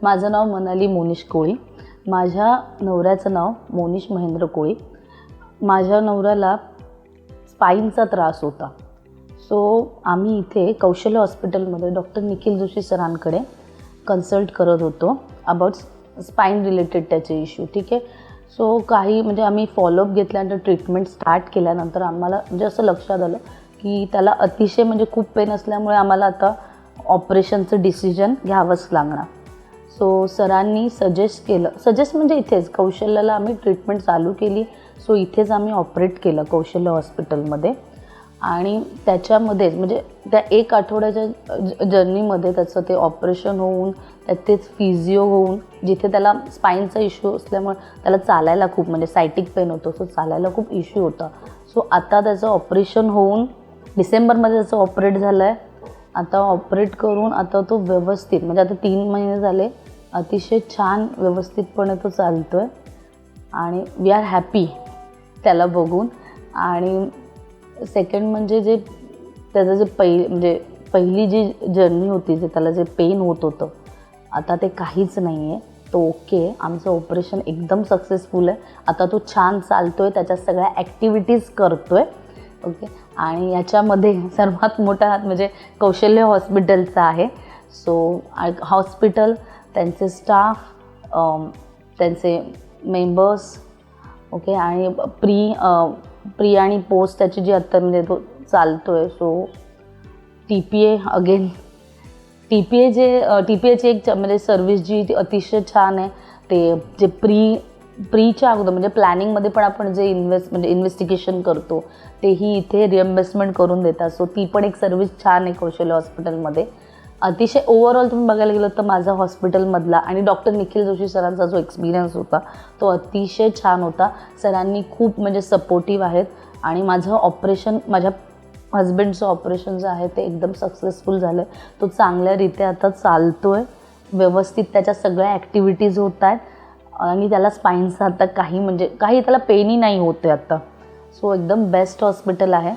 माझं नाव मनाली मोनिश कोळी. माझ्या नवऱ्याचं नाव मोनिश महेंद्र कोळी. माझ्या नवऱ्याला स्पाईनचा त्रास होता. सो आम्ही इथे कौशल्य हॉस्पिटलमध्ये डॉक्टर निखिल जोशी सरांकडे कन्सल्ट करत होतो अबाउट स्पाईन रिलेटेड त्याचे इश्यू. ठीक आहे. सो काही म्हणजे आम्ही फॉलोअप घेतल्यानंतर ट्रीटमेंट स्टार्ट केल्यानंतर आम्हाला म्हणजे असं लक्षात आलं की त्याला अतिशय म्हणजे खूप पेन असल्यामुळे आम्हाला आता ऑपरेशनचं डिसिजन घ्यावंच लागणार. सो सरांनी सजेस्ट म्हणजे इथेच कौशल्याला आम्ही ट्रीटमेंट चालू केली. सो इथेच आम्ही ऑपरेट केलं कौशल्य हॉस्पिटलमध्ये. आणि त्याच्यामध्येच म्हणजे त्या 1 आठवड्याच्या जर्नीमध्ये त्याचं ते ऑपरेशन होऊन तेच फिजिओ होऊन, जिथे त्याला स्पाईनचा इश्यू असल्यामुळे त्याला चालायला खूप म्हणजे सायटिक पेन होतो. सो चालायला खूप इश्यू होता. सो आता त्याचं ऑपरेशन होऊन डिसेंबरमध्ये त्याचं ऑपरेट झालं आहे. आता ऑपरेट करून आता तो व्यवस्थित म्हणजे आता 3 महिने झाले अतिशय छान व्यवस्थितपणे तो चालतो आहे. आणि वी आर हॅपी त्याला बघून. आणि सेकंड म्हणजे जे त्याचं जे पहिली जी जर्नी होती, जे त्याला जे पेन होत होतं, आता ते काहीच नाही आहे. तो ओके. आमचं ऑपरेशन एकदम सक्सेसफुल आहे. आता तो छान चालतो आहे, त्याच्या सगळ्या ॲक्टिव्हिटीज करतो आहे. ओके. आणि याच्यामध्ये सर्वात मोठा हात म्हणजे कौशल्य हॉस्पिटलचा आहे. सो हॉस्पिटल, त्यांचे स्टाफ, त्यांचे मेंबर्स, ओके. आणि प्री आणि पोस्ट त्याची जी आत्ता म्हणजे तो चालतो आहे. सो TPAची एक म्हणजे सर्विस जी ती अतिशय छान आहे. ते जे प्रीच्या अगोदर म्हणजे प्लॅनिंगमध्ये पण आपण जे इन्व्हेस्टिगेशन करतो तेही इथे रिएम्बर्समेंट करून देतात. सो ती पण एक सर्विस छान आहे कौशल्य हॉस्पिटलमध्ये. अतिशय ओव्हरऑल तुम्ही बघायला गेलं तर माझा हॉस्पिटलमधला आणि डॉक्टर निखिल जोशी सरांचा जो एक्सपिरियन्स होता तो अतिशय छान होता. सरांनी खूप म्हणजे सपोर्टिव्ह आहेत. आणि माझं ऑपरेशन, माझ्या हजबंडचं ऑपरेशन जे आहे ते एकदम सक्सेसफुल झालं आहे. तो चांगल्यारीत्या आता चालतो आहे व्यवस्थित. त्याच्या सगळ्या ॲक्टिव्हिटीज होत आहेत. आणि त्याला स्पाईनचा आता काही त्याला पेनही नाही होते आता. सो एकदम बेस्ट हॉस्पिटल आहे.